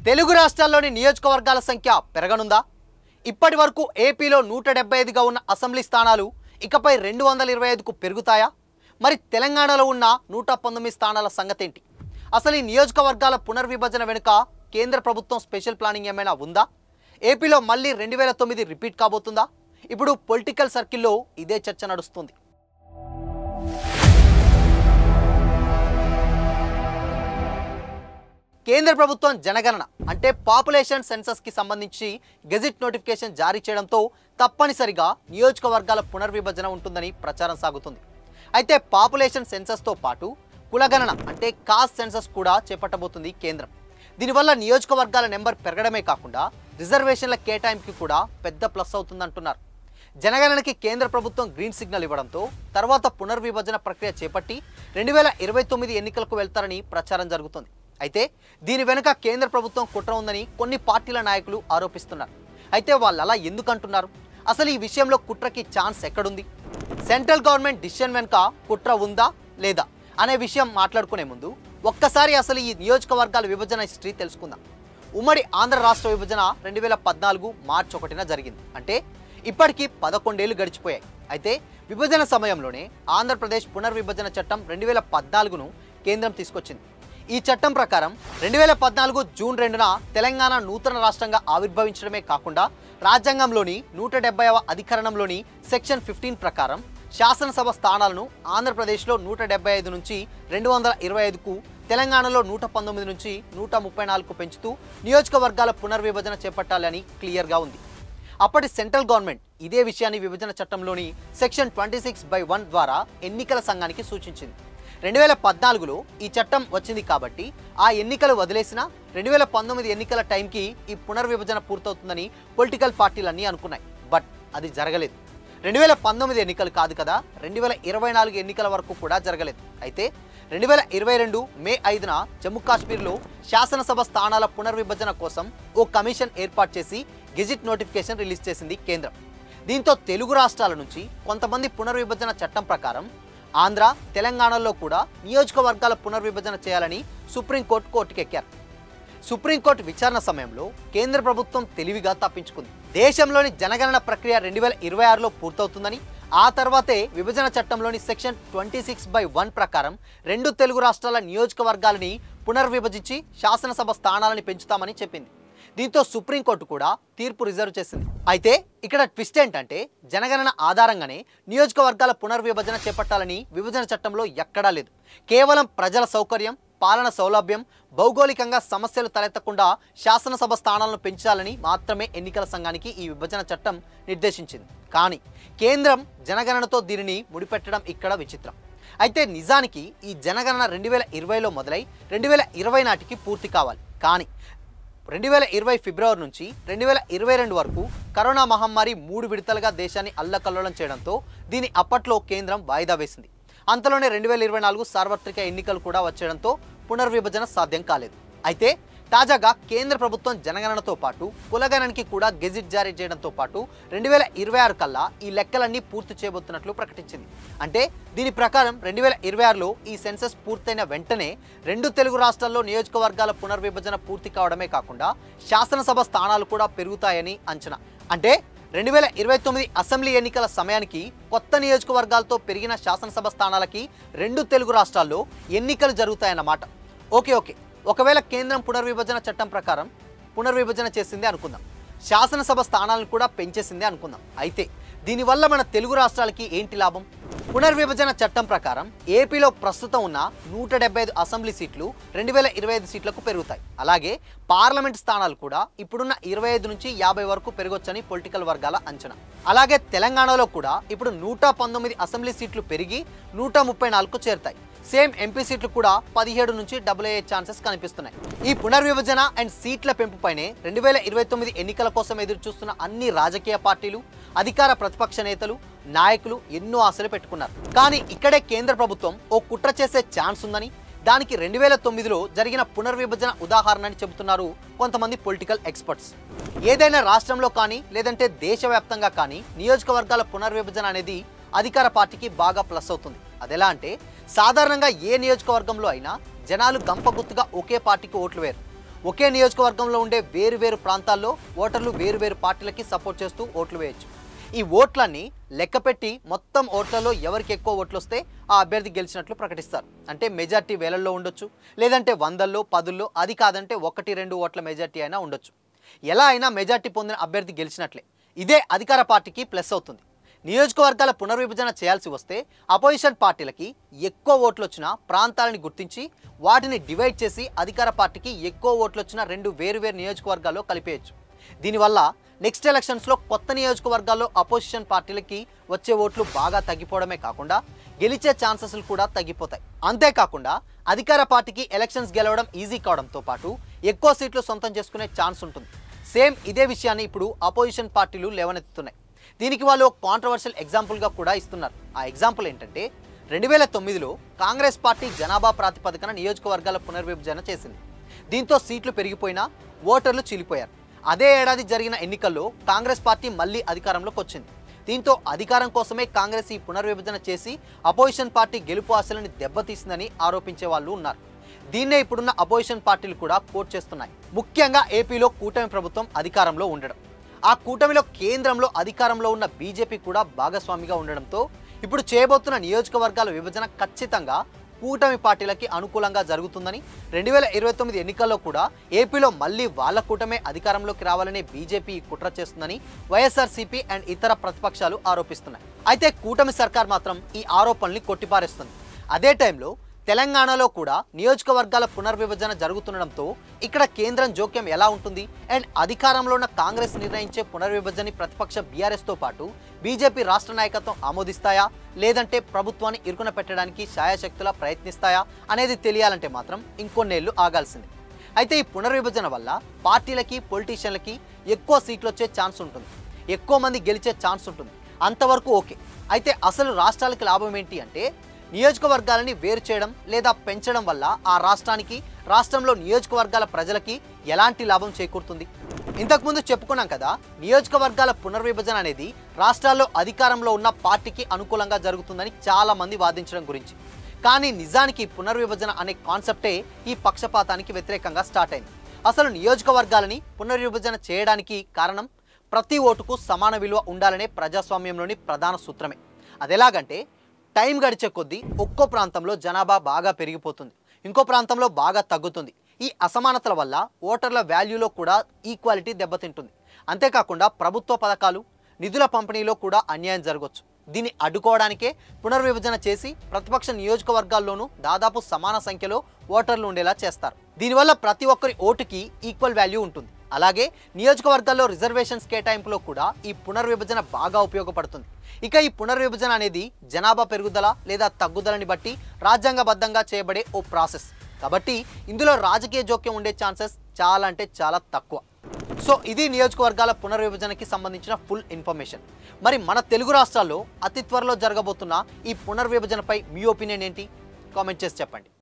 తెలుగు రాష్ట్రాల్లోని నియోజకవర్గాల సంఖ్య పెరగనుందా? ఇప్పటి వరకు ఏపీలో 175గా ఉన్న అసెంబ్లీ స్థానాలు ఇకపై 225కు పెరుగుతాయా? మరి తెలంగాణలో ఉన్న 119 స్థానాల సంగతి ఏంటి? అసలు ఈ నియోజకవర్గాల పునర్విభజన వెనుక కేంద్ర ప్రభుత్వం స్పెషల్ ప్లానింగ్ ఏమైనా ఉందా? ఏపీలో మళ్ళీ 2009 రిపీట్ కాబోతుందా? ఇప్పుడు పొలిటికల్ సర్కిల్లో ఇదే చర్చ నడుస్తుంది. కేంద్ర ప్రభుత్వం జనగణన అంటే పాపులేషన్ సెన్సస్ కి సంబంధించి గెజిట్ నోటిఫికేషన్ జారీ చేయడంతో తప్పనిసరిగా నియోజకవర్గాల పునర్విభజన ఉంటుందని ప్రచారం సాగుతుంది. అయితే పాపులేషన్ సెన్సస్ తో పాటు కులగణన అంటే కాస్ట్ సెన్సస్ కూడా చేపట్టబోతుంది కేంద్రం. దీనివల్ల నియోజకవర్గాల నెంబర్ పెరగడమే కాకుండా రిజర్వేషన్ల కేటాయింపుకి కూడా పెద్ద ప్లస్ అవుతుందంటున్నారు. జనగణనకి కేంద్ర ప్రభుత్వం గ్రీన్ సిగ్నల్ ఇవ్వడంతో తర్వాత పునర్విభజన ప్రక్రియ చేపట్టి 2029 ఎన్నికలకు వెళ్తారని ప్రచారం జరుగుతుంది. అయితే దీని వెనుక కేంద్ర ప్రభుత్వం కుట్ర ఉందని కొన్ని పార్టీల నాయకులు ఆరోపిస్తున్నారు. అయితే వాళ్ళు అలా ఎందుకు అంటున్నారు? అసలు ఈ విషయంలో కుట్రకి ఛాన్స్ ఎక్కడుంది? సెంట్రల్ గవర్నమెంట్ డిసిషన్ వెనుక కుట్ర ఉందా లేదా అనే విషయం మాట్లాడుకునే ముందు ఒక్కసారి అసలు ఈ నియోజకవర్గాల విభజన హిస్టరీ తెలుసుకుందాం. ఉమ్మడి ఆంధ్ర రాష్ట్ర విభజన 2014 మార్చి 1న జరిగింది. అంటే ఇప్పటికీ 11 ఏళ్లు గడిచిపోయాయి. అయితే విభజన సమయంలోనే ఆంధ్రప్రదేశ్ పునర్విభజన చట్టం 2014ను కేంద్రం తీసుకొచ్చింది. ఈ చట్టం ప్రకారం 2014 జూన్ 2న తెలంగాణ నూతన రాష్ట్రంగా ఆవిర్భవించడమే కాకుండా రాజ్యాంగంలోని 170వ అధికరణంలోని సెక్షన్ 15 ప్రకారం శాసనసభ స్థానాలను ఆంధ్రప్రదేశ్లో 175 నుంచి 225కు, తెలంగాణలో 119 నుంచి 134కు పెంచుతూ నియోజకవర్గాల పునర్విభజన చేపట్టాలని క్లియర్గా ఉంది. అప్పటి సెంట్రల్ గవర్నమెంట్ ఇదే విషయాన్ని విభజన చట్టంలోని సెక్షన్ 26/1 ద్వారా ఎన్నికల సంఘానికి సూచించింది. 2014లో ఈ చట్టం వచ్చింది కాబట్టి ఆ ఎన్నికలు వదిలేసినా 2019 ఎన్నికల టైంకి ఈ పునర్విభజన పూర్తవుతుందని పొలిటికల్ పార్టీలన్నీ అనుకున్నాయి. బట్ అది జరగలేదు. 2019 ఎన్నికలు కాదు కదా, 2024 ఎన్నికల వరకు కూడా జరగలేదు. అయితే 2022 మే 5న జమ్మూ కాశ్మీర్లో శాసనసభ స్థానాల పునర్విభజన కోసం ఓ కమిషన్ ఏర్పాటు చేసి గెజిట్ నోటిఫికేషన్ రిలీజ్ చేసింది కేంద్రం. దీంతో తెలుగు రాష్ట్రాల నుంచి కొంతమంది పునర్విభజన చట్టం ప్రకారం ఆంధ్ర, తెలంగాణలో కూడా నియోజకవర్గాల పునర్విభజన చేయాలని సుప్రీంకోర్టు కోర్టుకెక్కారు. సుప్రీంకోర్టు విచారణ సమయంలో కేంద్ర ప్రభుత్వం తెలివిగా తప్పించుకుంది. దేశంలోని జనగణన ప్రక్రియ 2026లో పూర్తవుతుందని, ఆ తర్వాతే విభజన చట్టంలోని సెక్షన్ 26/1 ప్రకారం 2 తెలుగు రాష్ట్రాల నియోజకవర్గాలని పునర్విభజించి శాసనసభ స్థానాలని పెంచుతామని చెప్పింది. దీంతో సుప్రీంకోర్టు కూడా తీర్పు రిజర్వ్ చేసింది. అయితే ఇక్కడ ట్విస్ట్ ఏంటంటే జనగణన ఆధారంగానే నియోజకవర్గాల పునర్విభజన చేపట్టాలని విభజన చట్టంలో ఎక్కడా లేదు. కేవలం ప్రజల సౌకర్యం, పాలన సౌలభ్యం, భౌగోళికంగా సమస్యలు తలెత్తకుండా శాసనసభ స్థానాలను పెంచాలని మాత్రమే ఎన్నికల సంఘానికి ఈ విభజన చట్టం నిర్దేశించింది. కానీ కేంద్రం జనగణనతో దీనిని ముడిపెట్టడం ఇక్కడ విచిత్రం. అయితే నిజానికి ఈ జనగణన 2020లో మొదలై 2020 నాటికి పూర్తి కావాలి. కానీ 2020 ఫిబ్రవరి నుంచి 2022 వరకు కరోనా మహమ్మారి 3 విడతలుగా దేశాన్ని అల్లకల్లోలం చేయడంతో దీని అప్పట్లో కేంద్రం వాయిదా వేసింది. అంతలోనే 2024 సార్వత్రిక ఎన్నికలు కూడా వచ్చేయడంతో పునర్విభజన సాధ్యం కాలేదు. అయితే తాజాగా కేంద్ర ప్రభుత్వం జనగణనతో పాటు కులగణనకి కూడా గెజిట్ జారీ చేయడంతో పాటు 2026 కల్లా ఈ లెక్కలన్నీ పూర్తి చేయబోతున్నట్లు ప్రకటించింది. అంటే దీని ప్రకారం 2026లో ఈ సెన్సస్ పూర్తయిన వెంటనే 2 తెలుగు రాష్ట్రాల్లో నియోజకవర్గాల పునర్విభజన పూర్తి కావడమే కాకుండా శాసనసభ స్థానాలు కూడా పెరుగుతాయని అంచనా. అంటే 2029 అసెంబ్లీ ఎన్నికల సమయానికి కొత్త నియోజకవర్గాలతో పెరిగిన శాసనసభ స్థానాలకి 2 తెలుగు రాష్ట్రాల్లో ఎన్నికలు జరుగుతాయన్నమాట. ఓకే, ఒకవేళ కేంద్రం పునర్విభజన చట్టం ప్రకారం పునర్విభజన చేసిందే అనుకుందాం, శాసనసభ స్థానాలను కూడా పెంచేసిందే అనుకుందాం. అయితే దీనివల్ల మన తెలుగు రాష్ట్రాలకి ఏంటి లాభం? పునర్విభజన చట్టం ప్రకారం ఏపీలో ప్రస్తుతం ఉన్న 175 అసెంబ్లీ సీట్లు 2025 సీట్లకు పెరుగుతాయి. అలాగే పార్లమెంట్ స్థానాలు కూడా ఇప్పుడున్న 25 నుంచి 50 వరకు పెరగొచ్చని పొలిటికల్ వర్గాల అంచనా. అలాగే తెలంగాణలో కూడా ఇప్పుడు 119 అసెంబ్లీ సీట్లు పెరిగి 134కు చేరుతాయి. సేమ్ ఎంపీ సీట్లు కూడా 17 నుంచి డబుల్ అయ్యే ఛాన్సెస్ కనిపిస్తున్నాయి. ఈ పునర్విభజన అండ్ సీట్ల పెంపుపైనే 2029 ఎన్నికల కోసం ఎదురు చూస్తున్న అన్ని రాజకీయ పార్టీలు, అధికార ప్రతిపక్ష నేతలు, నాయకులు ఎన్నో ఆశలు పెట్టుకున్నారు. కానీ ఇక్కడే కేంద్ర ప్రభుత్వం ఓ కుట్ర చేసే ఛాన్స్ ఉందని, దానికి 2009లో జరిగిన పునర్విభజన ఉదాహరణ అని చెబుతున్నారు కొంతమంది పొలిటికల్ ఎక్స్పర్ట్స్. ఏదైనా రాష్ట్రంలో కానీ లేదంటే దేశవ్యాప్తంగా కానీ నియోజకవర్గాల పునర్విభజన అనేది అధికార పార్టీకి బాగా ప్లస్ అవుతుంది. అదెలా అంటే సాధారణంగా ఏ నియోజకవర్గంలో అయినా జనాలు గంపగుత్తుగా ఒకే పార్టీకి ఓట్లు వేరు. ఒకే నియోజకవర్గంలో ఉండే వేరు ప్రాంతాల్లో ఓటర్లు వేరు పార్టీలకి సపోర్ట్ చేస్తూ ఓట్లు వేయొచ్చు. ఈ ఓట్లన్నీ లెక్కపెట్టి మొత్తం ఓట్లలో ఎవరికి ఎక్కువ ఓట్లు వస్తే ఆ అభ్యర్థి గెలిచినట్లు ప్రకటిస్తారు. అంటే మెజార్టీ వేలల్లో ఉండొచ్చు, లేదంటే వందల్లో పదుల్లో, అది కాదంటే 1-2 ఓట్ల మెజార్టీ అయినా ఉండొచ్చు. ఎలా అయినా మెజార్టీ పొందిన అభ్యర్థి గెలిచినట్లే. ఇదే అధికార పార్టీకి ప్లస్ అవుతుంది. నియోజకవర్గాల పునర్విభజన చేయాల్సి వస్తే అపోజిషన్ పార్టీలకి ఎక్కువ ఓట్లు వచ్చిన ప్రాంతాలని గుర్తించి వాటిని డివైడ్ చేసి అధికార పార్టీకి ఎక్కువ ఓట్లు వచ్చిన 2 వేరు నియోజకవర్గాల్లో కలిపేయచ్చు. దీనివల్ల నెక్స్ట్ ఎలక్షన్స్లో కొత్త నియోజకవర్గాల్లో అపోజిషన్ పార్టీలకి వచ్చే ఓట్లు బాగా తగ్గిపోవడమే కాకుండా గెలిచే ఛాన్సెస్లు కూడా తగ్గిపోతాయి. అంతేకాకుండా అధికార పార్టీకి ఎలక్షన్స్ గెలవడం ఈజీ కావడంతో పాటు ఎక్కువ సీట్లు సొంతం చేసుకునే ఛాన్స్ ఉంటుంది. సేమ్ ఇదే విషయాన్ని ఇప్పుడు అపోజిషన్ పార్టీలు లేవనెత్తుతున్నాయి. దీనికి వాళ్ళు కాంట్రవర్షియల్ ఎగ్జాంపుల్గా కూడా ఇస్తున్నారు. ఆ ఎగ్జాంపుల్ ఏంటంటే 2009లో కాంగ్రెస్ పార్టీ జనాభా ప్రాతిపదికన నియోజకవర్గాల పునర్విభజన చేసింది. దీంతో సీట్లు పెరిగిపోయినా ఓటర్లు చీలిపోయారు. అదే ఏడాది జరిగిన ఎన్నికల్లో కాంగ్రెస్ పార్టీ మళ్ళీ అధికారంలోకి వచ్చింది. దీంతో అధికారం కోసమే కాంగ్రెస్ ఈ పునర్విభజన చేసి అపోజిషన్ పార్టీ గెలుపు ఆశలని దెబ్బతీసిందని ఆరోపించే వాళ్ళు ఉన్నారు. దీన్నే ఇప్పుడున్న అపోజిషన్ పార్టీలు కూడా కోట్ చేస్తున్నాయి. ముఖ్యంగా ఏపీలో కూటమి ప్రభుత్వం అధికారంలో ఉండడం, ఆ కూటమిలో కేంద్రంలో అధికారంలో ఉన్న బీజేపీ కూడా భాగస్వామిగా ఉండడంతో ఇప్పుడు చేయబోతున్న నియోజకవర్గాల విభజన ఖచ్చితంగా కూటమి పార్టీలకి అనుకూలంగా జరుగుతుందని, 2029 ఎన్నికల్లో కూడా ఏపీలో మళ్ళీ వాళ్ళ కూటమే అధికారంలోకి రావాలనే బీజేపీ కుట్ర చేస్తుందని వైఎస్ఆర్సీపీ అండ్ ఇతర ప్రతిపక్షాలు ఆరోపిస్తున్నాయి. అయితే కూటమి సర్కార్ మాత్రం ఈ ఆరోపణల్ని కొట్టిపారేస్తుంది. అదే టైంలో తెలంగాణలో కూడా నియోజకవర్గాల పునర్విభజన జరుగుతుండడంతో ఇక్కడ కేంద్రం జోక్యం ఎలా ఉంటుంది అండ్ అధికారంలో ఉన్న కాంగ్రెస్ నిర్ణయించే పునర్విభజనని ప్రతిపక్ష బీఆర్ఎస్తో పాటు బీజేపీ రాష్ట్ర నాయకత్వం ఆమోదిస్తాయా, లేదంటే ప్రభుత్వాన్ని ఇరుకున పెట్టడానికి శాయశక్తులా ప్రయత్నిస్తాయా అనేది తెలియాలంటే మాత్రం ఇంకొన్నేళ్లు ఆగాల్సిందే. అయితే ఈ పునర్విభజన వల్ల పార్టీలకి పొలిటీషియన్లకి ఎక్కువ సీట్లు వచ్చే ఛాన్స్ ఉంటుంది, ఎక్కువ మంది గెలిచే ఛాన్స్ ఉంటుంది. అంతవరకు ఓకే. అయితే అసలు రాష్ట్రాలకి లాభం ఏంటి అంటే నియోజకవర్గాలని వేరు చేయడం లేదా పెంచడం వల్ల ఆ రాష్ట్రంలో నియోజకవర్గాల ప్రజలకి ఎలాంటి లాభం చేకూరుతుంది? ఇంతకుముందు చెప్పుకున్నాం కదా, నియోజకవర్గాల పునర్విభజన అనేది రాష్ట్రాల్లో అధికారంలో ఉన్న పార్టీకి అనుకూలంగా జరుగుతుందని చాలా మంది వాదించడం గురించి. కానీ నిజానికి పునర్విభజన అనే కాన్సెప్టే ఈ పక్షపాతానికి వ్యతిరేకంగా స్టార్ట్ అయింది. అసలు నియోజకవర్గాలని పునర్విభజన చేయడానికి కారణం ప్రతి ఓటుకు సమాన విలువ ఉండాలనే ప్రజాస్వామ్యంలోని ప్రధాన సూత్రమే. అదెలాగంటే టైం గడిచే కొద్దీ ఒక్కో ప్రాంతంలో జనాభా బాగా పెరిగిపోతుంది, ఇంకో ప్రాంతంలో బాగా తగ్గుతుంది. ఈ అసమానతల వల్ల ఓటర్ల వాల్యూలో కూడా ఈక్వాలిటీ దెబ్బతింటుంది. అంతేకాకుండా ప్రభుత్వ పథకాలు, నిధుల పంపిణీలో కూడా అన్యాయం జరగవచ్చు. దీన్ని అడ్డుకోవడానికే పునర్విభజన చేసి ప్రతిపక్ష నియోజకవర్గాల్లోనూ దాదాపు సమాన సంఖ్యలో ఓటర్లు ఉండేలా చేస్తారు. దీనివల్ల ప్రతి ఒక్కరి ఓటుకి ఈక్వల్ వాల్యూ ఉంటుంది. అలాగే నియోజకవర్గాల్లో రిజర్వేషన్స్ కేటాయింపులో కూడా ఈ పునర్విభజన బాగా ఉపయోగపడుతుంది. ఇక ఈ పునర్విభజన అనేది జనాభా పెరుగుదల లేదా తగ్గుదలని బట్టి రాజ్యాంగబద్ధంగా చేయబడే ఓ ప్రాసెస్ కాబట్టి ఇందులో రాజకీయ జోక్యం ఉండే ఛాన్సెస్ చాలా అంటే చాలా తక్కువ. సో ఇది నియోజకవర్గాల పునర్విభజనకి సంబంధించిన ఫుల్ ఇన్ఫర్మేషన్. మరి మన తెలుగు రాష్ట్రాల్లో అతి త్వరలో జరగబోతున్న ఈ పునర్విభజనపై మీ ఒపీనియన్ ఏంటి? కామెంట్ చేసి చెప్పండి.